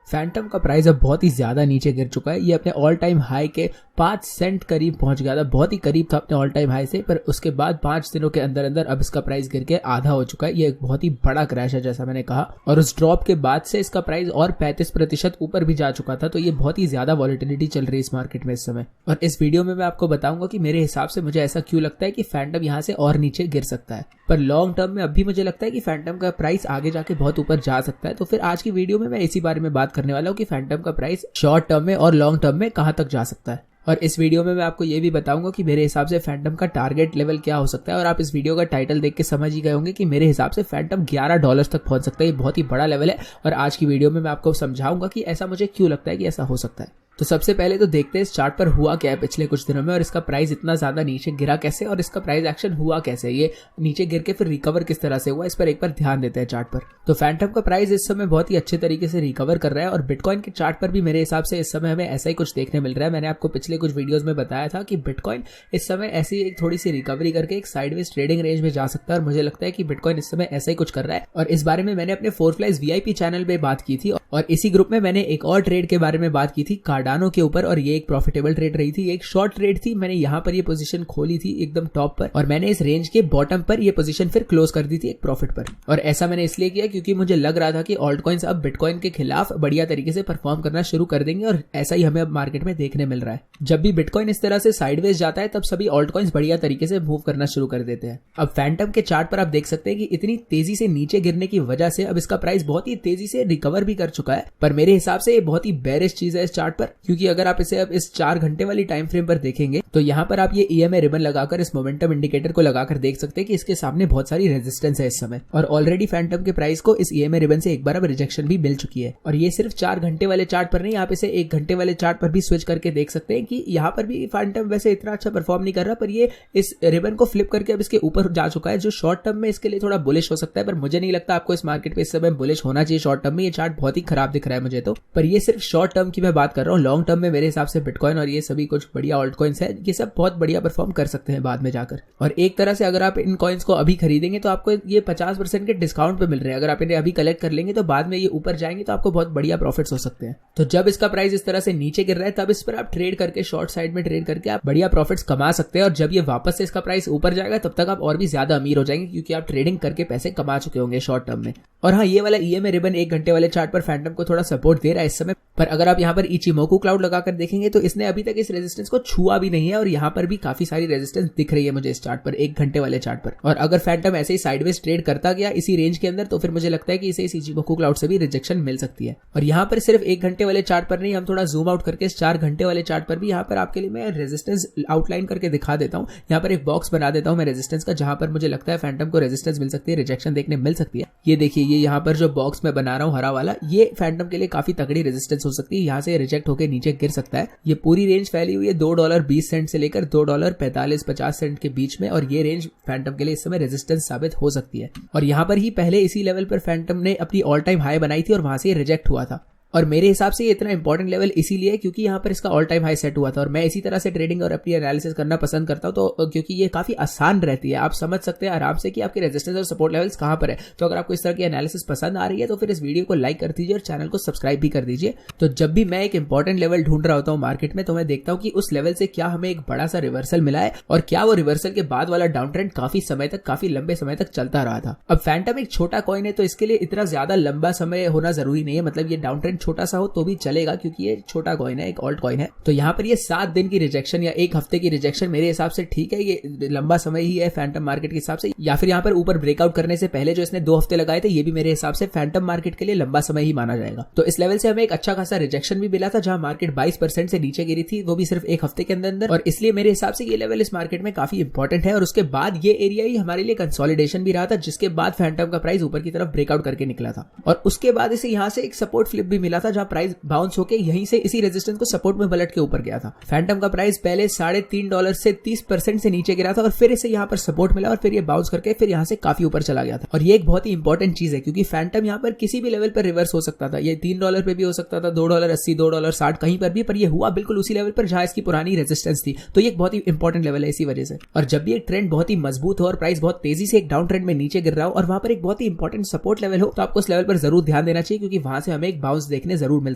Phantom का price अब बहुत ही ज्यादा नीचे गिर चुका है। ये अपने ऑल टाइम हाई के 5 सेंट करीब पहुंच गया था, बहुत ही करीब था अपने ऑल टाइम हाई से, पर उसके बाद 5 दिनों के अंदर अंदर अब इसका प्राइस गिर के आधा हो चुका है। ये एक बहुत ही बड़ा क्रैश है जैसा मैंने कहा, और उस ड्रॉप के बाद से इसका प्राइस और 35% ऊपर भी जा चुका था। तो ये बहुत ही ज्यादा वॉलेटिलिटी चल रही है इस मार्केट में इस समय। और इस वीडियो में मैं आपको बताऊंगा कि मेरे हिसाब से मुझे ऐसा क्यों लगता है कि फैंटम यहाँ से और नीचे गिर सकता है, पर लॉन्ग टर्म में अभी मुझे लगता है कि फैंटम का प्राइस आगे जाके बहुत ऊपर जा सकता है। तो फिर आज की वीडियो में मैं इसी बारे में बात करने वाला हूँ कि फैंटम का प्राइस शॉर्ट टर्म में और लॉन्ग टर्म में कहां तक जा सकता है। और इस वीडियो में मैं आपको ये भी बताऊंगा कि मेरे हिसाब से फैंटम का टारगेट लेवल क्या हो सकता है। और आप इस वीडियो का टाइटल देख के समझ ही गए होंगे कि मेरे हिसाब से फैंटम $11 तक पहुंच सकता है। ये बहुत ही बड़ा लेवल है और आज की वीडियो में मैं आपको समझाऊंगा कि ऐसा मुझे क्यों लगता है कि ऐसा हो सकता है। तो सबसे पहले तो देखते हैं इस चार्ट पर हुआ क्या है पिछले कुछ दिनों में, और इसका प्राइस इतना ज्यादा नीचे गिरा कैसे, और इसका प्राइस एक्शन हुआ कैसे, ये नीचे गिर के फिर रिकवर किस तरह से हुआ, इस पर एक बार ध्यान देते हैं चार्ट पर। तो फैंटम का प्राइस इस समय बहुत ही अच्छे तरीके से रिकवर कर रहा है, और बिटकॉइन के चार्ट पर भी मेरे हिसाब से इस समय हमें ऐसा ही कुछ देखने मिल रहा है। मैंने आपको पिछले कुछ वीडियोज में बताया था कि बिटकॉइन इस समय ऐसी एक थोड़ी सी रिकवरी करके एक साइडवेज ट्रेडिंग रेंज में जा सकता है, और मुझे लगता है कि बिटकॉइन इस समय ऐसा ही कुछ कर रहा है। और इस बारे में मैंने अपने 4Flies VIP चैनल पे बात की थी, और इसी ग्रुप में मैंने एक और ट्रेड के बारे में बात की थी कार्डानो के ऊपर, और ये एक प्रॉफिटेबल ट्रेड रही थी, एक शॉर्ट ट्रेड थी। मैंने यहाँ पर ये पोजीशन खोली थी एकदम टॉप पर, और मैंने इस रेंज के बॉटम पर ये पोजीशन फिर क्लोज कर दी थी एक प्रॉफिट पर। और ऐसा मैंने इसलिए किया क्योंकि मुझे लग रहा था कि ऑल्ट कॉइन्स अब बिटकॉइन के खिलाफ बढ़िया तरीके से परफॉर्म करना शुरू कर देंगे, और ऐसा ही हमें अब मार्केट में देखने मिल रहा है। जब भी बिटकॉइन इस तरह से साइडवेज जाता है तब सभी ऑल्ट कॉइन्स बढ़िया तरीके से मूव करना शुरू कर देते हैं। अब फैंटम के चार्ट पर आप देख सकते हैं कि इतनी तेजी से नीचे गिरने की वजह से अब इसका प्राइस बहुत ही तेजी से रिकवर भी कर चुका है, पर मेरे हिसाब से ये बहुत ही बेरिश चीज है इस चार्ट पर। क्योंकि अगर आप इसे अब इस 4 घंटे वाली टाइम फ्रेम पर देखेंगे तो यहाँ पर आप ये EMA रिबन लगाकर इस मोमेंटम इंडिकेटर को लगाकर देख सकते हैं कि इसके सामने बहुत सारी रेजिस्टेंस है इस समय, और ऑलरेडी फैंटम के प्राइस को इस EMA रिबन से एक बार अब रिजेक्शन भी मिल चुकी है। और ये सिर्फ 4 घंटे वाले चार्ट पर नहीं, आप इसे 1 घंटे वाले चार्ट पर भी स्विच करके देख सकते हैं कि यहाँ पर भी फैंटम वैसे इतना अच्छा परफॉर्म नहीं कर रहा, पर ये इस रिबन को फ्लिप करके अब इसके ऊपर जा चुका है, जो शॉर्ट टर्म में इसके लिए थोड़ा बुलिश हो सकता है। पर मुझे नहीं लगता आपको इस मार्केट पे इस समय बुलिश होना चाहिए शॉर्ट टर्म में। ये चार्ट बहुत ही खराब दिख रहा है मुझे तो, पर ये सिर्फ शॉर्ट टर्म की मैं बात कर रहा हूँ। लॉन्ग टर्म में मेरे हिसाब से बिटकॉइन और ये सभी कुछ बढ़िया ऑल्ट कॉइन्स है, ये सब बहुत बढ़िया परफॉर्म कर सकते हैं बाद में जाकर। और एक तरह से अगर आप इन कॉइन्स को अभी खरीदेंगे तो आपको ये 50% के डिस्काउंट पे मिल रहे हैं। अगर आप इन्हें अभी कलेक्ट कर लेंगे तो बाद में ये ऊपर जाएंगे तो आपको बहुत बढ़िया प्रॉफिट्स हो सकते हैं। तो जब इसका प्राइस इस तरह से नीचे गिर रहा है तब इस पर आप ट्रेड करके शॉर्ट साइड में ट्रेड करके आप बढ़िया प्रॉफिट्स कमा सकते हैं, और जब ये वापस से इसका प्राइस ऊपर जाएगा तब तक आप और भी ज्यादा अमीर हो जाएंगे, क्योंकि आप ट्रेडिंग करके पैसे कमा चुके होंगे शॉर्ट टर्म में। और हाँ, ये वाला EMA रिबन 1 घंटे वाले चार्ट पर फैंटम को थोड़ा सपोर्ट दे रहा है इस समय, पर अगर आप यहाँ पर इचिमोकू क्लाउड लगाकर देखेंगे तो इसने अभी तक इस रेजिस्टेंस को छुआ भी नहीं है, और यहाँ पर भी काफी सारी रेजिस्टेंस दिख रही है मुझे इस चार्ट पर 1 घंटे वाले चार्ट पर। और अगर फैंटम ऐसे ही साइडवेज ट्रेड करता गया इसी रेंज के अंदर तो फिर मुझे लगता है कि इसे इस इचिमोकू क्लाउड से भी रिजेक्शन मिल सकती है। और यहाँ पर सिर्फ 1 घंटे वाले चार्ट पर नहीं, हम थोड़ा जूम आउट करके इस 4 घंटे वाले चार्ट पर भी यहाँ पर आपके लिए मैं रेजिस्टेंस आउटलाइन करके दिखा देता हूँ। यहाँ पर एक बॉक्स बना देता हूँ मैं रेजिस्टेंस का, जहां पर मुझे लगता है फैंटम को रेजिस्टेंस मिल सकती है, रिजेक्शन देखने मिल सकती है। ये देखिए, ये यहाँ पर जो बॉक्स में बना रहा हूँ हरा वाला, ये फैंटम के लिए काफी तगड़ी रेजिस्टेंस हो सकती है। यहाँ से रिजेक्ट होकर नीचे गिर सकता है। ये पूरी रेंज फैली हुई है $2.20 से लेकर $2.45-50 के बीच में, और ये रेंज फैंटम के लिए इस समय रेजिस्टेंस साबित हो सकती है। और यहाँ पर ही पहले इसी लेवल पर फैंटम ने अपनी ऑल टाइम हाई बनाई थी और वहां से रिजेक्ट हुआ था। और मेरे हिसाब से ये इतना इंपॉर्टेंट लेवल इसीलिए क्योंकि यहाँ पर इसका ऑल टाइम हाई सेट हुआ था, और मैं इसी तरह से ट्रेडिंग और अपनी एनालिसिस करना पसंद करता हूँ, तो क्योंकि ये काफी आसान रहती है। आप समझ सकते हैं आराम से कि आपके रेजिस्टेंस और सपोर्ट लेवल्स कहाँ पर है। तो अगर आपको इस तरह की एनालिसिस पसंद आ रही है तो फिर इस वीडियो को लाइक कर दीजिए और चैनल को सब्सक्राइब भी कर दीजिए। तो जब भी मैं एक इंपॉर्टेंट लेवल ढूंढ रहा होता हूँ मार्केट में, तो मैं देखता हूँ कि उस लेवल से क्या हमें एक बड़ा सा रिवर्सल मिला है, और क्या वो रिवर्सल के बाद वाला डाउन ट्रेंड काफी समय तक, काफी लंबे समय तक चलता रहा था। अब फैंटम एक छोटा कॉइन है तो इसके लिए इतना ज्यादा लंबा समय होना जरूरी नहीं है, मतलब ये डाउन ट्रेंड छोटा सा हो तो भी चलेगा, क्योंकि ये छोटा कॉइन है, एक ऑल्ट कॉइन है। तो यहाँ पर ये 7 दिन की रिजेक्शन या 1 हफ्ते की रिजेक्शन मेरे हिसाब से ठीक है, ये लंबा समय ही है फैंटम मार्केट के हिसाब से। या फिर यहाँ पर ऊपर ब्रेकआउट करने से पहले जो इसने 2 हफ्ते लगाए थे, ये भी मेरे हिसाब से फैंटम मार्केट के लिए लंबा समय ही माना जाएगा। तो इस लेवल से हमें एक अच्छा खासा रिजेक्शन भी मिला था, जहां मार्केट 22% से नीचे गिरी थी, वो भी सिर्फ 1 हफ्ते के अंदर। और इसलिए मेरे हिसाब से ये लेवल इस मार्केट में काफी इंपॉर्टेंट है। और उसके बाद ये एरिया ही हमारे लिए कंसोलिडेशन भी रहा था, जिसके बाद फैंटम का प्राइस ऊपर की तरफ ब्रेकआउट करके निकला था। और उसके बाद इसे यहाँ से एक सपोर्ट फ्लिप भी मिला था, जहां प्राइस बाउंस होकर यहीं से इसी रेजिस्टेंस को सपोर्ट में पलट के ऊपर गया था। फैंटम का प्राइस पहले $3.5 से 30% से नीचे गिरा था, और फिर इसे यहाँ पर सपोर्ट मिला, और फिर ये बाउंस करके फिर यहाँ से काफी ऊपर चला गया था। और ये एक बहुत ही इंपॉर्टेंट चीज है, क्योंकि फैंटम यहाँ पर किसी भी लेवल पर रिवर्स हो सकता था। ये $3 पे भी हो सकता था, $2.80, $2.60 कहीं पर भी, पर ये हुआ बिल्कुल उसी लेवल पर जहां इसकी पुरानी रेजिस्टेंस थी। तो ये एक बहुत ही इंपॉर्टेंट लेवल है इसी वजह से। और जब भी एक ट्रेंड बहुत ही मजबूत हो और प्राइस बहुत तेजी से एक डाउन ट्रेंड में नीचे गिर रहा हो और वहां पर एक बहुत ही इंपॉर्टेंट सपोर्ट लेवल हो, तो आपको उस लेवल पर जरूर ध्यान देना चाहिए, क्योंकि वहां से हमें एक बाउंस देखने जरूर मिल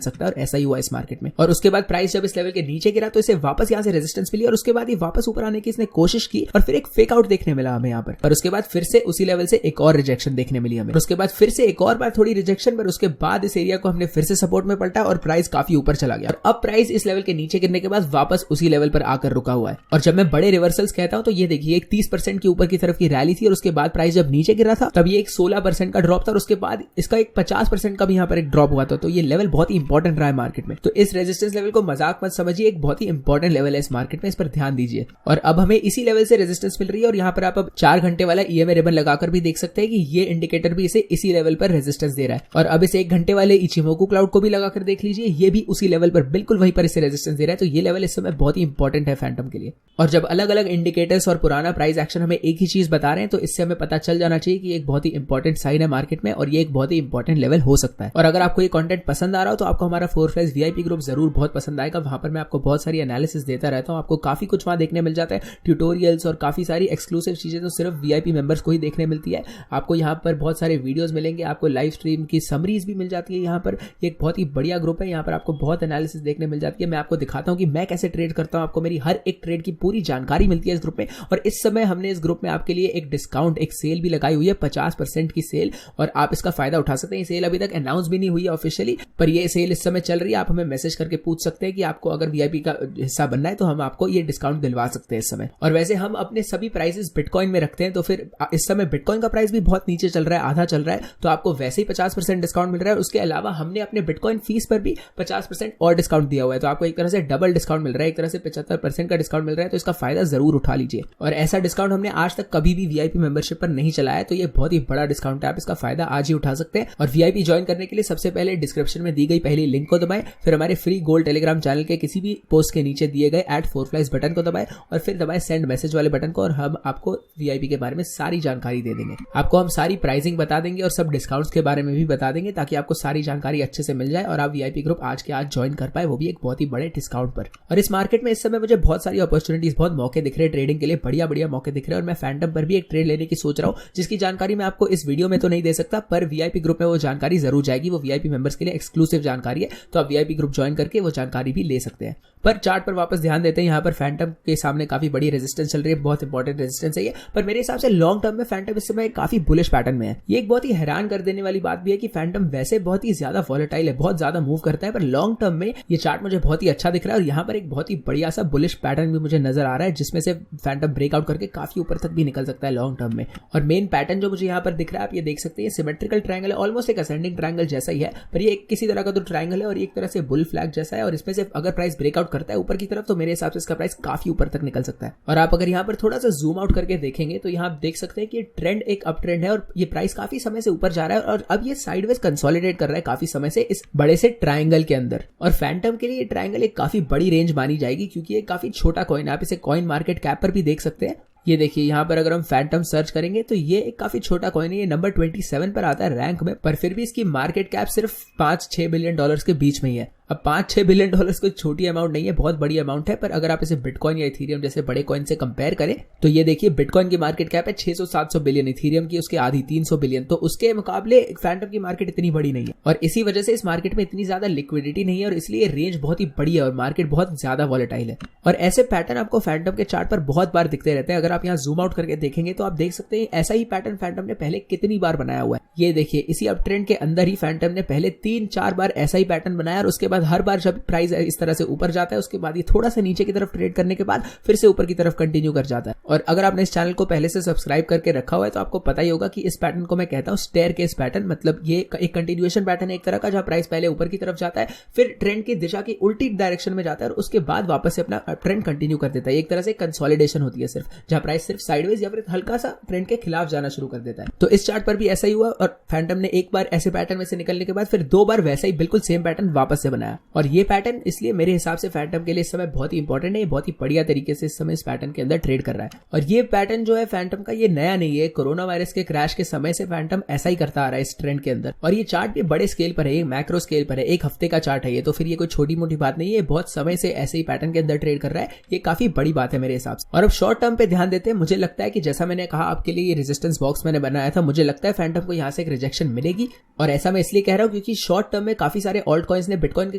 सकता है और ऐसा ही हुआ इस मार्केट में। और उसके बाद प्राइस जब इस लेवल के नीचे गिरा तो इसे वापस यहाँ से रेजिस्टेंस मिली और उसके बाद ये वापस ऊपर आने की इसने कोशिश की और फिर एक फेक आउट देखने मिला हमें यहाँ पर। और उसके बाद फिर से उसी लेवल से एक और रिजेक्शन देखने मिली हमें। उसके बाद फिर से एक और बार थोड़ी रिजेक्शन, पर उसके बाद इस एरिया को हमने फिर से सपोर्ट में पलटा और प्राइस काफी ऊपर चला गया। और अब प्राइस इस लेवल के नीचे गिरने के बाद वापस उसी लेवल पर आकर रुका हुआ है। और जब मैं बड़े रिवर्सल्स कहता हूं तो ये देखिए एक 30% की ऊपर की तरफ की रैली थी और उसके बाद प्राइस जब नीचे गिरा था तब ये एक 16% का ड्रॉप था और उसके बाद इसका एक 50% का भी यहाँ पर एक ड्रॉप हुआ था। तो ये लेवल बहुत ही इंपॉर्टेंट रहा है मार्केट में। तो इस रेजिस्टेंस लेवल को मजाक मत समझिए, एक बहुत ही इंपॉर्टेंट लेवल है इस मार्केट में, इस पर ध्यान दीजिए। और अब हमें इसी लेवल से रेजिस्टेंस मिल रही है और यहाँ पर आप अब 4 घंटे वाला EMA रिबन लगाकर भी देख सकते हैं कि ये इंडिकेटर भी इसे इसी लेवल पर रेजिस्टेंस दे रहा है। और अब इस 1 घंटे वाले इचिमोकू क्लाउड को भी लगाकर देख लीजिए, ये भी उसी लेवल पर बिल्कुल वहीं पर इसे रेजिस्टेंस दे रहा है। तो ये लेवल इस समय बहुत ही इंपॉर्टेंट है फैंटम के लिए। और जब अलग अलग इंडिकेटर्स और पुराना प्राइस एक्शन हमें एक ही चीज बता रहे हैं तो इससे हमें पता चल जाना चाहिए कि एक बहुत ही इंपॉर्टेंट साइन है मार्केट में और ये एक बहुत ही इंपॉर्टेंट लेवल हो सकता है। और अगर आपको ये कंटेंट पसंद आ रहा हो तो आपको हमारा 4Flies VIP ग्रुप जरूर बहुत पसंद आएगा। वहां पर मैं आपको बहुत सारी एनालिसिस देता रहता हूं, आपको काफी कुछ वहां देखने मिल जाता है, ट्यूटोरियल्स और काफी सारी एक्सक्लूसिव चीजें तो सिर्फ VIP मेंबर्स को ही देखने मिलती है। आपको यहाँ पर बहुत सारे वीडियोस मिलेंगे, आपको लाइव स्ट्रीम की समरीज भी मिल जाती है। यहाँ पर एक बहुत ही बढ़िया ग्रुप है, यहाँ पर आपको बहुत एनालिसिस देखने मिल जाती है। मैं आपको दिखाता हूँ कि मैं कैसे ट्रेड करता हूँ, आपको मेरी हर एक ट्रेड की पूरी जानकारी मिलती है इस ग्रुप में। और इस समय हमने इस ग्रुप में आपके लिए एक डिस्काउंट, एक सेल भी लगाई हुई है, 50% की सेल, और आप इसका फायदा उठा सकते हैं। ये सेल अभी तक अनाउंस भी नहीं हुई है ऑफिशियली, पर ये सेल इस समय चल रही है। आप हमें मैसेज करके पूछ सकते हैं कि आपको अगर VIP का हिस्सा बनना है तो हम आपको ये डिस्काउंट दिलवा सकते हैं इस समय। और वैसे हम अपने सभी प्राइसेस बिटकॉइन में रखते हैं, तो फिर इस समय बिटकॉइन का प्राइस भी बहुत नीचे चल रहा है, आधा चल रहा है, तो आपको वैसे ही 50% डिस्काउंट मिल रहा है। उसके अलावा हमने अपने बिटकॉइन फीस पर भी 50% और डिस्काउंट दिया हुआ है, तो आपको एक तरह से डबल डिस्काउंट मिल रहा है, एक तरह से 75% का डिस्काउंट मिल रहा है। तो इसका फायदा जरूर उठा लीजिए। और ऐसा डिस्काउंट हमने आज तक कभी भी VIP मेंबरशिप पर नहीं चलाया है, तो ये बहुत ही बड़ा डिस्काउंट है, आप इसका फायदा आज ही उठा सकते हैं। और VIP ज्वाइन करने के लिए सबसे पहले डिस्क्रिप्शन में दी गई पहली लिंक को दबाएं, फिर हमारे फ्री गोल्ड टेलीग्राम चैनल के किसी भी पोस्ट के नीचे दिए गए @4Flies बटन को दबाएं और फिर दबाएं सेंड मैसेज वाले बटन को, और हम आपको VIP के बारे में सारी जानकारी दे देंगे। आपको हम सारी प्राइसिंग बता देंगे और सब डिस्काउंट्स के बारे में भी बता देंगे, ताकि आपको सारी जानकारी अच्छे से मिल जाए और आप VIP ग्रुप आज के आज ज्वाइन कर पाए, वो भी एक बहुत ही बड़े डिस्काउंट पर। और इस मार्केट में इस समय मुझे बहुत सारी अपॉर्चुनिटीज, बहुत मौके दिख रहे हैं ट्रेडिंग के लिए, बढ़िया बढ़िया मौके दिख रहे हैं। और मैं फैंटम पर भी एक ट्रेड लेने की सोच रहा हूँ, जिसकी जानकारी मैं आपको इस वीडियो में तो नहीं दे सकता, पर VIP ग्रुप में वो जानकारी जरूर जाएगी। वो VIP मेंबर्स के लिए एक्सक्लूसिव जानकारी है, तो आप VIP ग्रुप ज्वाइन करके वो जानकारी भी ले सकते हैं। पर चार्ट पर वापस ध्यान देते हैं, यहाँ पर फैंटम के सामने काफी बड़ी रेजिस्टेंस चल रही है, बहुत इंपॉर्टेंट रेजिस्टेंस है ये। पर मेरे हिसाब से लॉन्ग टर्म में फैंटम इस समय काफी बुलिश पैटर्न में है। ये एक बहुत ही हैरान कर देने वाली बात भी है कि फैंटम वैसे बहुत ही ज्यादा वॉलेटाइल है, बहुत ज्यादा मूव करता है, पर लॉन्ग टर्म में ये चार्ट मुझे बहुत ही अच्छा दिख रहा है। और यहाँ पर एक बहुत ही बढ़िया सा बुलिश पैटर्न भी मुझे नजर आ रहा है, जिसमें से फैंटम ब्रेकआउट करके काफी ऊपर तक भी निकल सकता है लॉन्ग टर्म में। और मेन पैटर्न जो मुझे यहाँ पर दिख रहा है, आप ये देख सकते हैं, सिमेट्रिकल ट्रायंगल है, ऑलमोस्ट एक असेंडिंग ट्रायंगल जैसा ही है, पर ये किसी तरह का तो ट्रायंगल है और एक तरह से बुल फ्लैग जैसा है। और इसमें से अगर प्राइस ब्रेकआउट करता है ऊपर की तरफ तो मेरे हिसाब से इसका प्राइस काफी ऊपर तक निकल सकता है। और आप अगर यहाँ पर थोड़ा सा जूम आउट करके देखेंगे तो यहाँ आप देख सकते हैं कि ट्रेंड एक अप ट्रेंड है और ये प्राइस काफी समय से ऊपर जा रहा है और अब ये साइडवेज कंसोलिडेट कर रहा है काफी समय से इस बड़े से ट्रायंगल के अंदर। और फैंटम के लिए ये ट्रायंगल एक काफी बड़ी रेंज मानी जाएगी, क्योंकि ये काफी छोटा कॉइन है। आप इसे कॉइन मार्केट कैप पर भी देख सकते हैं। ये देखिए यहाँ पर अगर हम फैंटम सर्च करेंगे तो ये एक काफी छोटा कॉइन है, ये नंबर 27 पर आता है रैंक में, पर फिर भी इसकी मार्केट कैप सिर्फ 5-6 बिलियन डॉलर्स के बीच में ही है। अब 5-6 बिलियन डॉलर्स कोई छोटी अमाउंट नहीं है, बहुत बड़ी अमाउंट है। पर अगर आप इसे बिटकॉइन या इथीरियम जैसे बड़े कॉइन से कंपेयर करें तो ये देखिए बिटकॉइन की मार्केट कैप है 600-700 बिलियन, इथीरियम की उसके आधी 300 बिलियन, तो उसके मुकाबले फैंटम की मार्केट इतनी बड़ी नहीं है। और इसी वजह से इस मार्केट में इतनी ज्यादा लिक्विडिटी नहीं है और इसलिए रेंज बहुत ही बड़ी है और मार्केट बहुत ज्यादा वॉलेटाइल है। और ऐसे पैटर्न आपको फैंटम के चार्ट पर बहुत बार दिखते रहते हैं। अगर आप यहाँ जूम आउट करके देखेंगे तो आप देख सकते हैं ऐसा ही पैटर्न फैंटम ने पहले कितनी बार बनाया हुआ है। ये देखिए इसी अप ट्रेंड के अंदर ही फैंटम ने पहले 3-4 बार ऐसा ही पैटर्न बनाया और उसके बाद हर बार जब प्राइस इस तरह से ऊपर जाता है उसके बाद ये थोड़ा सा नीचे की तरफ ट्रेड करने के बाद फिर से ऊपर की तरफ कंटिन्यू कर जाता है। और अगर आपने इस चैनल को पहले से सब्सक्राइब करके रखा हुआ है तो आपको पता ही होगा कि इस पैटर्न को मैं कहता हूं स्टेयरकेस पैटर्न, मतलब ये एक कंटिन्यूएशन पैटर्न है एक तरह का, जहां प्राइस पहले ऊपर की तरफ जाता है, फिर ट्रेंड की दिशा की उल्टी डायरेक्शन में जाता है और उसके बाद वापस से अपना ट्रेंड कंटिन्यू कर देता है। एक तरह से कंसोलिडेशन होती है सिर्फ, जहां प्राइस सिर्फ साइडवेज या फिर हल्का सा ट्रेंड के खिलाफ जाना शुरू कर देता है। तो इस चार्ट पर भी ऐसा ही हुआ और फैंटम ने एक बार ऐसे पैटर्न में से निकलने के बाद फिर 2 बार वैसा ही बिल्कुल सेम पैटर्न वापस से बनाया। बनाया। और ये पैटर्न इसलिए मेरे हिसाब से फैंटम के लिए इस समय बहुत ही इंपॉर्टेंट है, बहुत ही बढ़िया तरीके से इस समय इस पैटर्न के अंदर ट्रेड कर रहा है। और ये पैटर्न जो है फैंटम का, ये नया नहीं है, कोरोना वायरस के क्रैश के समय से फैंटम ऐसा ही करता आ रहा है इस ट्रेंड के अंदर। और ये चार्ट भी बड़े स्केल पर है, मैक्रो स्केल पर है, एक हफ्ते का चार्ट है ये, तो फिर ये कोई छोटी मोटी बात नहीं है, बहुत समय से ऐसे ही पैटर्न के अंदर ट्रेड कर रहा है, ये काफी बड़ी बात है मेरे हिसाब से। और अब शॉर्ट टर्म पे ध्यान देते हैं, मुझे लगता है कि जैसा मैंने कहा आपके लिए ये रेजिस्टेंस बॉक्स मैंने बनाया था, मुझे लगता है फैंटम को यहाँ से एक रिजेक्शन मिलेगी। और ऐसा मैं इसलिए कह रहा हूँ क्योंकि शॉर्ट टर्म में काफी सारे ऑल्ट कॉइन्स ने बिटकॉइन के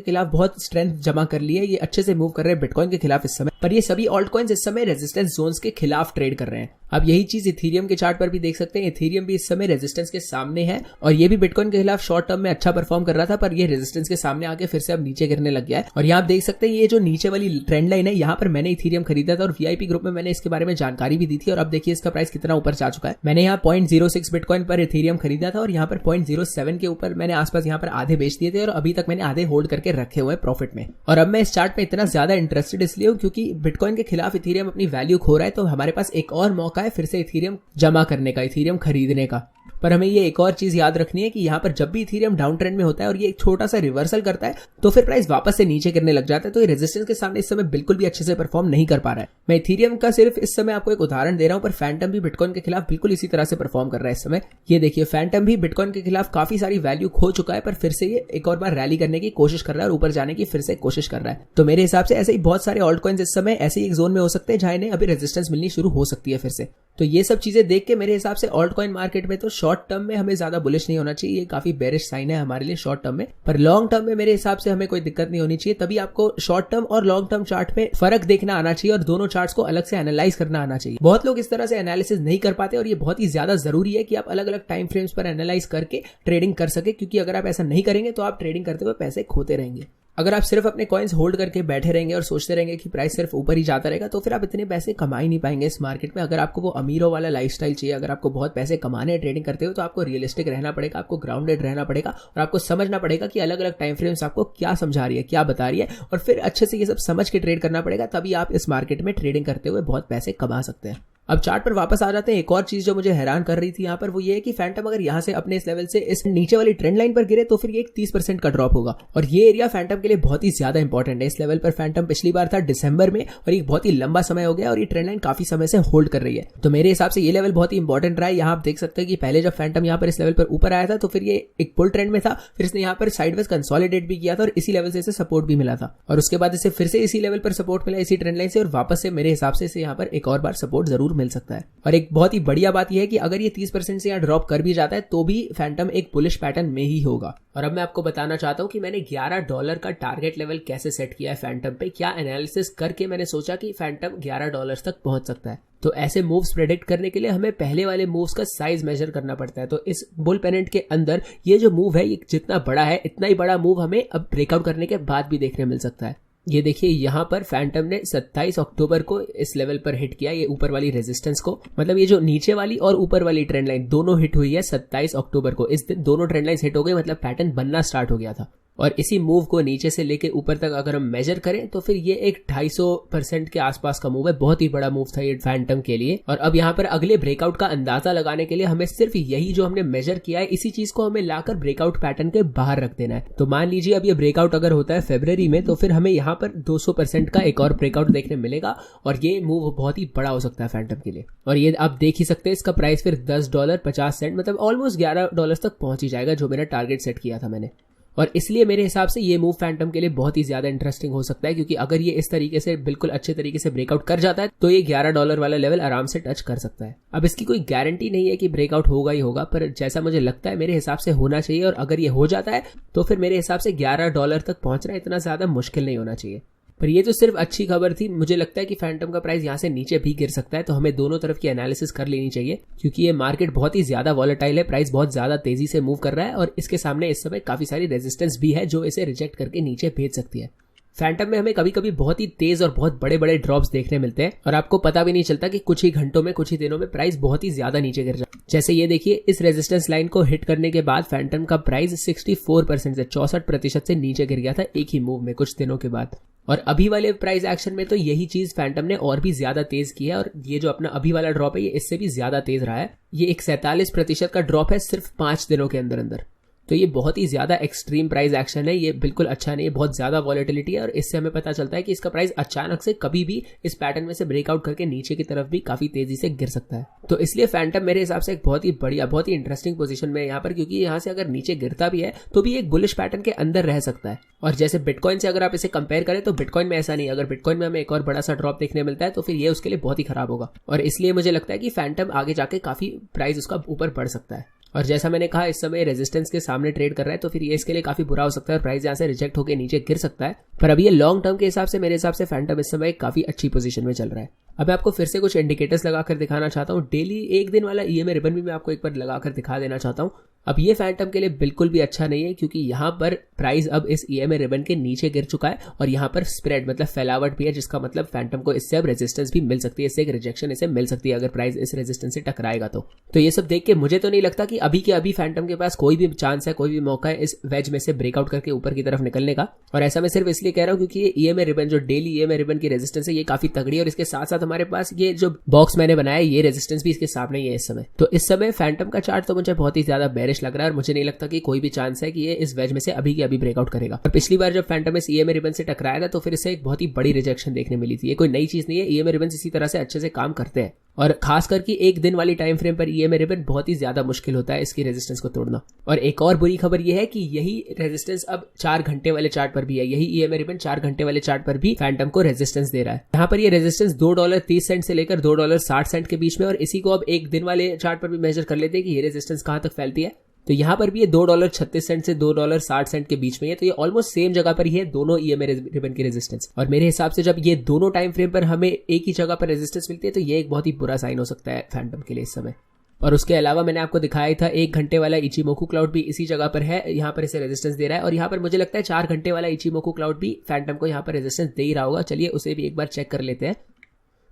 खिलाफ बहुत स्ट्रेंथ जमा कर ली है, ये अच्छे से मूव कर रहे हैं बिटकॉइन के खिलाफ इस समय, पर ये सभी ऑल्ट कॉइन्स इस समय रेजिस्टेंस जोन्स के खिलाफ ट्रेड कर रहे हैं। अब यही चीज इथेरियम के चार्ट पर भी देख सकते हैं, इथेरियम भी इस समय रेजिस्टेंस के सामने है और ये भी बिटकॉइन के खिलाफ शॉर्ट टर्म में अच्छा परफॉर्म कर रहा था, पर ये रेजिस्टेंस के सामने आके फिर से अब नीचे गिरने लग गया है। और यहाँ आप देख सकते हैं ये जो नीचे वाली ट्रेंड लाइन है, यहाँ पर मैंने इथेरियम खरीदा था और वीआईपी ग्रुप में मैंने इसके बारे में जानकारी भी दी थी। और अब देखिए इसका प्राइस कितना ऊपर जा चुका है। मैंने यहाँ 0.06 बिटकॉइन पर इथेरियम खरीदा था और यहाँ पर 0.07 के ऊपर मैंने आसपास यहाँ पर आधे बेच दिए थे और अभी तक मैंने आधे होल्ड करके रखे हुए प्रॉफिट में। और अब मैं इस चार्ट पे इतना ज्यादा इंटरेस्टेड इसलिए हूँ क्योंकि बिटकॉइन के खिलाफ इथेरियम अपनी वैल्यू खो रहा है, तो हमारे पास एक और मौका है फिर से इथेरियम जमा करने का, इथेरियम खरीदने का। पर हमें ये एक और चीज याद रखनी है कि यहाँ पर जब भी इथेरियम डाउन ट्रेंड में होता है और ये एक छोटा सा रिवर्सल करता है तो फिर प्राइस वापस से नीचे गिरने लग जाता है, तो ये रेजिस्टेंस के सामने इस समय बिल्कुल भी अच्छे से परफॉर्म नहीं कर पा रहा है। मैं इथेरियम का सिर्फ इस समय आपको एक उदाहरण दे रहा हूँ, पर फैंटम भी बिटकॉइन के खिलाफ बिल्कुल इसी तरह से परफॉर्म कर रहा है इस समय। ये देखिए फैंटम भी बिटकॉइन के खिलाफ काफी सारी वैल्यू खो चुका है, पर फिर से ये एक और बार रैली करने की कोशिश कर रहा है और ऊपर जाने की फिर से कोशिश कर रहा है। तो मेरे हिसाब से ऐसे ही बहुत सारे ऑल्ट कॉइन्स इस समय ऐसे ही एक जोन में हो सकते हैं जहां इन्हें अभी रेजिस्टेंस मिलनी शुरू हो सकती है फिर से। तो ये सब चीजें देख के मेरे हिसाब से ऑल्ट कॉइन मार्केट में तो शॉर्ट टर्म में हमें ज्यादा बुलिश नहीं होना चाहिए, ये काफी बेरिश साइन है हमारे लिए शॉर्ट टर्म में। पर लॉन्ग टर्म में मेरे हिसाब से हमें कोई दिक्कत नहीं होनी चाहिए। तभी आपको शॉर्ट टर्म और लॉन्ग टर्म चार्ट में फर्क देखना आना चाहिए और दोनों चार्ट्स को अलग से एनालाइज करना आना चाहिए। बहुत लोग इस तरह से एनालिसिस नहीं कर पाते और ये बहुत ही ज्यादा जरूरी है कि आप अलग अलग टाइम फ्रेम्स पर एनालाइज करके ट्रेडिंग कर सके, क्योंकि अगर आप ऐसा नहीं करेंगे तो आप ट्रेडिंग करते हुए पैसे खोते रहेंगे। अगर आप सिर्फ अपने कॉइन्स होल्ड करके बैठे रहेंगे और सोचते रहेंगे कि प्राइस सिर्फ ऊपर ही जाता रहेगा तो फिर आप इतने पैसे कमा ही नहीं पाएंगे इस मार्केट में। अगर आपको वो अमीरों वाला लाइफस्टाइल चाहिए, अगर आपको बहुत पैसे कमाने हैं ट्रेडिंग करते हो, तो आपको रियलिस्टिक रहना पड़ेगा, आपको ग्राउंडेड रहना पड़ेगा और आपको समझना पड़ेगा कि अलग अलग टाइम फ्रेम्स आपको क्या समझा रही है, क्या बता रही है, और फिर अच्छे से ये सब समझ के ट्रेड करना पड़ेगा। तभी आप इस मार्केट में ट्रेडिंग करते हुए बहुत पैसे कमा सकते हैं। अब चार्ट पर वापस आ जाते हैं। एक और चीज जो मुझे हैरान कर रही थी यहाँ पर वो ये है कि फैंटम अगर यहाँ से अपने इस लेवल से इस नीचे वाली ट्रेंड लाइन पर गिरे तो फिर ये एक 30% का ड्रॉप होगा और ये एरिया फैंटम के लिए बहुत ही ज्यादा इंपॉर्टेंट है। इस लेवल पर फैंटम पिछली बार था दिसंबर में और एक बहुत ही लंबा समय हो गया और ये ट्रेंड लाइन काफी समय से होल्ड कर रही है। तो मेरे हिसाब से ये लेवल बहुत ही इंपॉर्टेंट रहा है। यहाँ आप देख सकते हैं कि पहले जब फैंटम यहाँ पर इस लेवल पर ऊपर आया था तो फिर ये एक बुल ट्रेंड में था, फिर इसने यहाँ पर साइडवेज कंसोलिडेट भी किया था और इसी लेवल से इसे सपोर्ट भी मिला था और उसके बाद इसे फिर से इसी लेवल पर सपोर्ट मिला इसी ट्रेंड लाइन से और वापस से मेरे हिसाब से इसे यहाँ पर एक और बार सपोर्ट जरूर मिल सकता है। और एक बहुत ही बढ़िया बात यह है कि अगर ये 30% से यहाँ ड्रॉप कर भी जाता है तो भी फैंटम एक बुलिश पैटर्न में ही होगा। और अब मैं आपको बताना चाहता हूं कि मैंने $11 का टारगेट लेवल कैसे सेट किया है फैंटम पे, क्या एनालिसिस करके मैंने सोचा कि फैंटम $11 तक पहुंच सकता है। तो ऐसे मूव्स प्रेडिक्ट करने के लिए हमें पहले वाले मूव्स का साइज मेजर करना पड़ता है। तो इस बुल पेनेंट के अंदर ये जो मूव है ये जितना बड़ा है इतना ही बड़ा मूव हमें अब ब्रेकआउट करने के बाद भी देखने मिल सकता है। ये देखिए यहाँ पर फैंटम ने 27 अक्टूबर को इस लेवल पर हिट किया, ये ऊपर वाली रेजिस्टेंस को, मतलब ये जो नीचे वाली और ऊपर वाली ट्रेंड लाइन दोनों हिट हुई है 27 अक्टूबर को। इस दिन दोनों ट्रेंड लाइन हिट हो गई, मतलब पैटर्न बनना स्टार्ट हो गया था। और इसी मूव को नीचे से लेके ऊपर तक अगर हम मेजर करें तो फिर ये एक 250% के आसपास का मूव है। बहुत ही बड़ा मूव था ये फैंटम के लिए। और अब यहाँ पर अगले ब्रेकआउट का अंदाजा लगाने के लिए हमें सिर्फ यही जो हमने मेजर किया है इसी चीज को हमें लाकर ब्रेकआउट पैटर्न के बाहर रख देना है। तो मान लीजिए अब ये ब्रेकआउट अगर होता है फरवरी में तो फिर हमें यहाँ पर 200% का एक और ब्रेकआउट देखने मिलेगा और ये मूव बहुत ही बड़ा हो सकता है फैंटम के लिए। और ये आप देख ही सकते हैं इसका प्राइस फिर $10.50 मतलब ऑलमोस्ट $11 तक पहुंच ही जाएगा जो मेरा टारगेट सेट किया था मैंने। और इसलिए मेरे हिसाब से ये मूव फैंटम के लिए बहुत ही ज्यादा इंटरेस्टिंग हो सकता है, क्योंकि अगर ये इस तरीके से बिल्कुल अच्छे तरीके से ब्रेकआउट कर जाता है तो ये $11 वाला लेवल आराम से टच कर सकता है। अब इसकी कोई गारंटी नहीं है कि ब्रेकआउट होगा ही होगा, पर जैसा मुझे लगता है मेरे हिसाब से होना चाहिए। और अगर ये हो जाता है तो फिर मेरे हिसाब से $11 तक पहुंचना इतना ज्यादा मुश्किल नहीं होना चाहिए। पर ये तो सिर्फ अच्छी खबर थी। मुझे लगता है कि फैंटम का प्राइस यहाँ से नीचे भी गिर सकता है, तो हमें दोनों तरफ की एनालिसिस कर लेनी चाहिए, क्योंकि ये मार्केट बहुत ही ज्यादा वॉलेटाइल है, प्राइस बहुत ज्यादा तेजी से मूव कर रहा है और इसके सामने इस समय काफी सारी रेजिस्टेंस भी है जो इसे रिजेक्ट करके नीचे भेज सकती है। फैंटम में हमें कभी कभी बहुत ही तेज और बहुत बड़े बड़े ड्रॉप्स देखने मिलते हैं और आपको पता भी नहीं चलता कि कुछ ही घंटों में कुछ ही दिनों में प्राइस बहुत ही ज्यादा नीचे गिर जाए। जैसे ये देखिए इस रेजिस्टेंस लाइन को हिट करने के बाद फैंटम का प्राइस 64% से 64% से नीचे गिर गया था एक ही मूव में कुछ दिनों के बाद। और अभी वाले प्राइस एक्शन में तो यही चीज फैंटम ने और भी ज्यादा तेज की है और ये जो अपना अभी वाला ड्रॉप है ये इससे भी ज्यादा तेज रहा है। ये एक 47% का ड्रॉप है सिर्फ 5 दिनों के अंदर अंदर। तो ये बहुत ही ज्यादा एक्सट्रीम प्राइस एक्शन है, ये बिल्कुल अच्छा नहीं है, बहुत ज्यादा वॉलेटिलिटी है और इससे हमें पता चलता है कि इसका प्राइस अचानक से कभी भी इस पैटर्न में से ब्रेकआउट करके नीचे की तरफ भी काफी तेजी से गिर सकता है। तो इसलिए फैंटम मेरे हिसाब से एक बहुत ही बढ़िया, बहुत ही इंटरेस्टिंग पोजीशन में है यहाँ पर, क्योंकि यहाँ से अगर नीचे गिरता भी है तो भी एक बुलिश पैटर्न के अंदर रह सकता है। और जैसे बिटकॉइन से अगर आप इसे कंपेयर करें तो बिटकॉइन में ऐसा नहीं, अगर बिटकॉइन में हमें एक और बड़ा सा ड्रॉप देखने मिलता है तो फिर ये उसके लिए बहुत ही खराब होगा। और इसलिए मुझे लगता है कि फैंटम आगे जाके काफी प्राइस उसका ऊपर बढ़ सकता है। और जैसा मैंने कहा इस समय रेजिस्टेंस के सामने ट्रेड कर रहा है, तो फिर ये इसके लिए काफी बुरा हो सकता है और प्राइस यहाँ से रिजेक्ट होकर नीचे गिर सकता है। पर अभी ये लॉन्ग टर्म के हिसाब से मेरे हिसाब से फैंटम इस समय काफी अच्छी पोजीशन में चल रहा है। अब मैं आपको फिर से कुछ इंडिकेटर्स लगाकर दिखाना चाहता हूँ। डेली एक दिन वाला ईएमए रिबन भी मैं आपको एक बार लगाकर दिखा देना चाहता हूँ। अब ये फैंटम के लिए बिल्कुल भी अच्छा नहीं है, क्योंकि यहाँ पर प्राइस अब इस ईएमए रिबन के नीचे गिर चुका है और यहाँ पर स्प्रेड मतलब फैलावट भी है, जिसका मतलब फैंटम को इससे अब रेजिस्टेंस भी मिल सकती है, इससे एक रिजेक्शन इसे मिल सकती है अगर प्राइस इस रेजिस्टेंस से टकराएगा। तो ये सब देख के मुझे तो नहीं लगता कि अभी के अभी फैंटम के पास कोई भी चांस है, कोई भी मौका है इस वेज में से ब्रेकआउट करके ऊपर की तरफ निकलने का। और ऐसा मैं सिर्फ इसलिए कह रहा हूँ क्योंकि ये ईएमए रिबन, जो डेली ईएमए रिबन की रेजिस्टेंस है, ये काफी तगड़ी है और इसके साथ साथ हमारे पास ये जो बॉक्स मैंने बनाया ये रेजिस्टेंस भी इसके सामने ही है इस समय। तो इस समय फैंटम का चार्ट तो मुझे बहुत ही ज्यादा बेरिश लग रहा है और मुझे नहीं लगता कि कोई भी चांस है कि ये इस वेज में से अभी के अभी ब्रेकआउट करेगा। और पिछली बार जब फैंटम इस ईएमए रिबन से टकराया था तो फिर इसे एक बहुत ही बड़ी रिजेक्शन देखने मिली थी। ये कोई नई चीज नहीं है, ईएमए रिबन इसी तरह से अच्छे से काम करते हैं और खास करके एक दिन वाली टाइम फ्रेम पर ईएमए रिबन बहुत ही ज्यादा मुश्किल होता है इसकी रेजिस्टेंस को तोड़ना। और एक और बुरी खबर यह है कि यही रेजिस्टेंस अब 4 घंटे वाले चार्ट पर भी है, यही ईएमए रिबन 4 घंटे वाले चार्ट पर भी फैंटम को रेजिस्टेंस दे रहा है। यहाँ पर ये रेजिस्टेंस $2.30 से लेकर $2.60 के बीच में, और इसी को अब एक दिन वाले चार्ट पर भी मेजर कर लेते हैं कि ये रेजिस्टेंस कहां तक फैलती है। तो यहाँ पर भी ये $2.36 से $2.60 के बीच में है, तो ये ऑलमोस्ट सेम जगह पर ही है दोनों ईएमए रिबन की रेजिस्टेंस। और मेरे हिसाब से जब ये दोनों टाइम फ्रेम पर हमें एक ही जगह पर रेजिस्टेंस मिलती है तो ये एक बहुत ही बुरा साइन हो सकता है फैंटम के लिए इस समय। और उसके अलावा मैंने आपको दिखाया था 1 घंटे वाला इचिमोकू क्लाउड भी इसी जगह पर है, यहाँ पर इसे रेजिस्टेंस दे रहा है। और यहाँ पर मुझे लगता है 4 घंटे वाला इचिमोकू क्लाउड भी फैंटम को यहाँ पर रेजिस्टेंस दे ही रहा होगा। चलिए उसे भी एक बार चेक कर लेते हैं।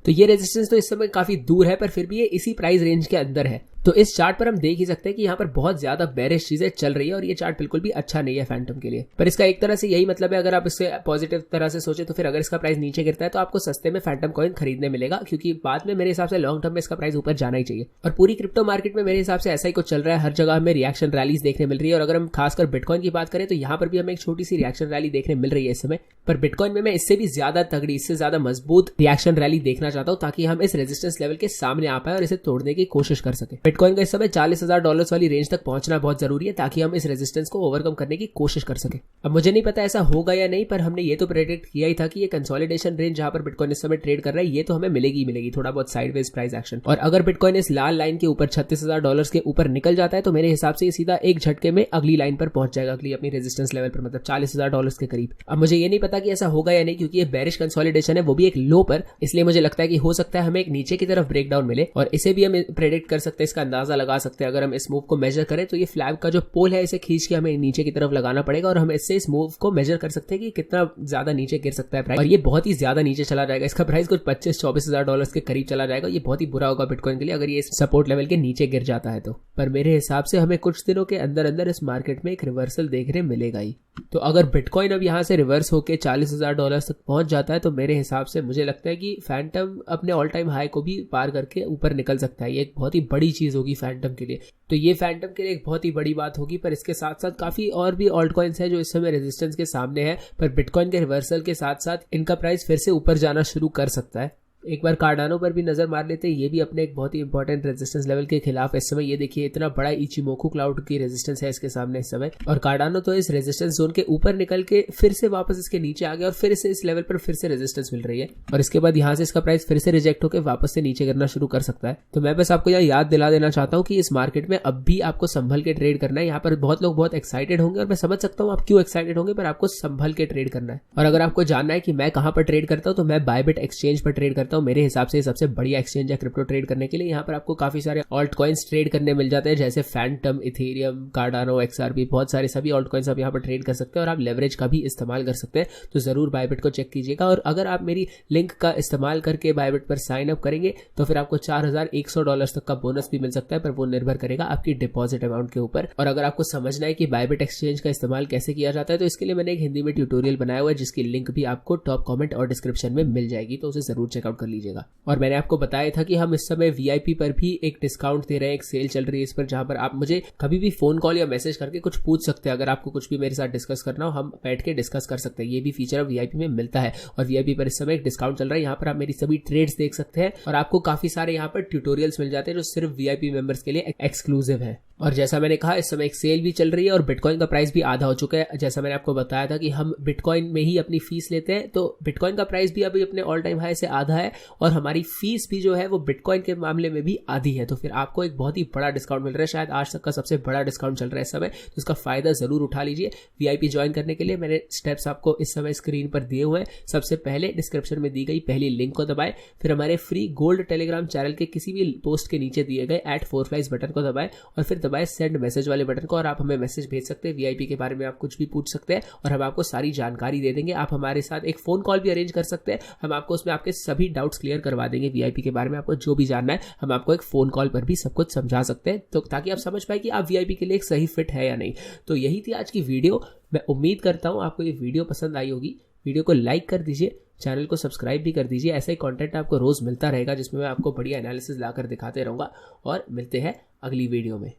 तो ये रेजिस्टेंस तो इस समय काफी दूर है, पर फिर भी ये इसी प्राइस रेंज के अंदर है। तो इस चार्ट पर हम देख ही सकते हैं कि यहाँ पर बहुत ज्यादा बेरिश चीजें चल रही है और ये चार्ट बिल्कुल भी अच्छा नहीं है फैंटम के लिए। पर इसका एक तरह से यही मतलब है, अगर आप इससे पॉजिटिव तरह से सोचे तो फिर अगर इसका प्राइस नीचे गिरता है तो आपको सस्ते में फैंटम कॉइन खरीदने मिलेगा, क्योंकि बाद में मेरे हिसाब से लॉन्ग टर्म में इसका प्राइस ऊपर जाना ही चाहिए। और पूरी क्रिप्टो मार्केट में मेरे हिसाब से ऐसा ही कुछ चल रहा है, हर जगह हमें रिएक्शन रैलीज देखने मिल रही है। और अगर हम खासकर बिटकॉइन की बात करें तो यहाँ पर भी हमें एक छोटी सी रिएक्शन रैली देखने मिल रही है इस समय। पर बिटकॉइन में मैं इससे भी ज्यादा तगड़ी, इससे ज्यादा मजबूत रिएक्शन रैली देखना चाहता हूँ, ताकि हम इस रेजिस्टेंस लेवल के सामने आ पाए और इसे तोड़ने की कोशिश कर सके। बिटकॉइन का इस समय $40,000 वाली रेंज तक पहुंचना बहुत जरूरी है, ताकि हम इस रेजिस्टेंस को ओवरकम करने की कोशिश कर सके। अब मुझे नहीं पता ऐसा होगा या नहीं, पर हमने ये तो प्रेडिक्ट किया ही था कि ये कंसोलिडेशन रेंज जहां पर बिटकॉइन इस समय ट्रेड कर रहा है ये तो हमें मिलेगी थोड़ा बहुत साइडवेज प्राइस एक्शन। और अगर बिटकॉइन इस लाल लाइन के ऊपर $36,000 के ऊपर निकल जाता है तो मेरे हिसाब से ये सीधा एक झटके में अगली लाइन पर पहुंच जाएगा, अगली अपनी रेजिस्टेंस लेवल पर, मतलब $40,000 के करीब। अब मुझे ये नहीं पता कि ऐसा होगा या नहीं, क्योंकि ये बेरिश कंसोलिडेशन है, वो भी एक लो पर, इसलिए मुझे लगता है कि हो सकता है हमें एक नीचे की तरफ ब्रेकडाउन मिले। और इसे भी हम प्रेडिक्ट कर सकते हैं, इसका अंदाजा लगा सकते हैं। अगर हम इस मूव को मेजर करें तो ये फ्लैग का जो पोल है इसे खींच के हमें नीचे की तरफ लगाना पड़ेगा और हम इससे इस मूव को मेजर कर सकते हैं कि कितना ज्यादा नीचे गिर सकता है प्राइस। और ये बहुत ही ज्यादा नीचे चला जाएगा, इसका प्राइस कुछ $25,000-24,000 के करीब चला जाएगा। ये बहुत ही बुरा होगा बिटकॉइन के लिए अगर ये सपोर्ट लेवल के नीचे गिर जाता है तो। पर मेरे हिसाब से हमें कुछ दिनों के अंदर अंदर इस मार्केट में एक रिवर्सल देखने मिलेगा ही। तो अगर बिटकॉइन अब यहाँ से रिवर्स होकर $40,000 तक पहुंच जाता है तो मेरे हिसाब से मुझे लगता है कि फैंटम अपने ऑल टाइम हाई को भी पार करके ऊपर निकल सकता है। ये एक बहुत ही बड़ी चीज होगी फैंटम के लिए। तो ये फैंटम के लिए एक बहुत ही बड़ी बात होगी। पर इसके साथ साथ काफी और भी ऑल्ट कॉइन्स है जो इस समय रेजिस्टेंस के सामने है, पर बिटकॉइन के रिवर्सल के साथ साथ इनका प्राइस फिर से ऊपर जाना शुरू कर सकता है। एक बार कार्डानो पर भी नजर मार लेते हैं, ये भी अपने एक बहुत ही इंपॉर्टेंट रेजिस्टेंस लेवल के खिलाफ इस समय। ये देखिए इतना बड़ा इचिमोकू क्लाउड की रेजिस्टेंस है इसके सामने इस समय, और कार्डानो तो इस रेजिस्टेंस जोन के ऊपर निकल के फिर से वापस इसके नीचे आ गया और फिर से इस लेवल पर फिर से रेजिस्टेंस मिल रही है। और इसके बाद यहाँ से इसका प्राइस फिर से रिजेक्ट होकर वापस से नीचे गिरना शुरू कर सकता है। तो मैं बस आपको यहाँ याद दिला देना चाहता हूँ कि इस मार्केट में अब भी आपको संभल के ट्रेड करना है। यहाँ पर बहुत लोग बहुत एक्साइटेड होंगे और मैं समझ सकता हूँ आप क्यों एक्साइटेड होंगे, पर आपको संभल के ट्रेड करना है। और अगर आपको जानना है कि मैं कहाँ पर ट्रेड करता हूँ तो मैं बायबिट एक्सचेंज पर ट्रेड करता हूँ। मेरे हिसाब से सबसे बढ़िया एक्सचेंज है क्रिप्टो ट्रेड करने के लिए। यहाँ पर आपको काफी सारे ऑल्ट कॉइन्स ट्रेड करने मिल जाते हैं, जैसे फैंटम, इथेरियम, कार्डानो, XRP, बहुत सारे सभी ऑल्ट कॉइन्स आप यहाँ पर ट्रेड कर सकते हैं और आप लेवरेज का भी इस्तेमाल कर सकते हैं। तो जरूर बायबिट को चेक कीजिएगा। और अगर आप मेरी लिंक का इस्तेमाल करके बायबिट पर साइन अप करेंगे तो फिर आपको $4,100 तक का बोनस भी मिल सकता है, पर वो निर्भर करेगा आपकी डिपॉजिट अमाउंट के ऊपर। और अगर आपको समझना है कि बायबिट एक्सचेंज का इस्तेमाल कैसे किया जाता है तो इसके लिए मैंने एक हिंदी में ट्यूटोरियल बनाया हुआ है, जिसकी लिंक भी आपको टॉप कमेंट और डिस्क्रिप्शन में मिल जाएगी, तो उसे जरूर चेकआउट कर लीजिएगा। और मैंने आपको बताया था कि हम इस समय VIP पर भी एक डिस्काउंट दे रहे हैं, एक सेल चल रही है इस पर, जहां पर आप मुझे कभी भी फोन कॉल या मैसेज करके कुछ पूछ सकते हैं। अगर आपको कुछ भी मेरे साथ डिस्कस करना हो, हम बैठ के डिस्कस कर सकते हैं। ये भी फीचर अब VIP में मिलता है। और VIP पर इस समय एक डिस्काउंट चल रहा है, यहाँ पर आप मेरी सभी ट्रेड्स देख सकते हैं और आपको काफी सारे यहाँ पर ट्यूटोरियल्स मिल जाते हैं जो सिर्फ VIP मेंबर्स के लिए एक्सक्लूसिव है। और जैसा मैंने कहा, इस समय एक सेल भी चल रही है और बिटकॉइन का प्राइस भी आधा हो चुका है। जैसा मैंने आपको बताया था कि हम बिटकॉइन में ही अपनी फीस लेते हैं, तो बिटकॉइन का प्राइस भी अभी अपने ऑल टाइम हाई से आधा है और हमारी फीस भी जो है वो बिटकॉइन के मामले में भी आधी है। तो फिर आपको एक बहुत ही बड़ा डिस्काउंट मिल रहा है, शायद आज तक का सबसे बड़ा डिस्काउंट चल रहा है इस समय। तो इसका फायदा जरूर उठा लीजिए। VIP ज्वाइन करने के लिए मैंने स्टेप्स आपको इस समय स्क्रीन पर दिए हुए हैं। सबसे पहले डिस्क्रिप्शन में दी गई पहली लिंक को दबाएं, फिर हमारे फ्री गोल्ड टेलीग्राम चैनल के किसी भी पोस्ट के नीचे दिए गए @4flies बटन को दबाएं और फिर दबाएं सेंड मैसेज वाले बटन को और आप हमें मैसेज भेज सकते हैं। VIP के बारे में आप कुछ भी पूछ सकते हैं और हम आपको सारी जानकारी दे देंगे। आप हमारे साथ एक फोन कॉल भी अरेंज कर सकते हैं, हम आपको उसमें आपके सभी डाउट्स क्लियर करवा देंगे। VIP के बारे में आपको जो भी जानना है हम आपको एक फोन कॉल पर भी सब कुछ समझा सकते हैं, तो ताकि आप समझ पाए कि आप VIP के लिए एक सही फिट है या नहीं। तो यही थी आज की वीडियो। मैं उम्मीद करता हूं आपको ये वीडियो पसंद आई होगी। वीडियो को लाइक कर दीजिए, चैनल को सब्सक्राइब भी कर दीजिए। ऐसा ही कंटेंट आपको रोज मिलता रहेगा जिसमें मैं आपको बढ़िया एनालिसिस लाकर दिखाते रहूंगा। और मिलते हैं अगली वीडियो में।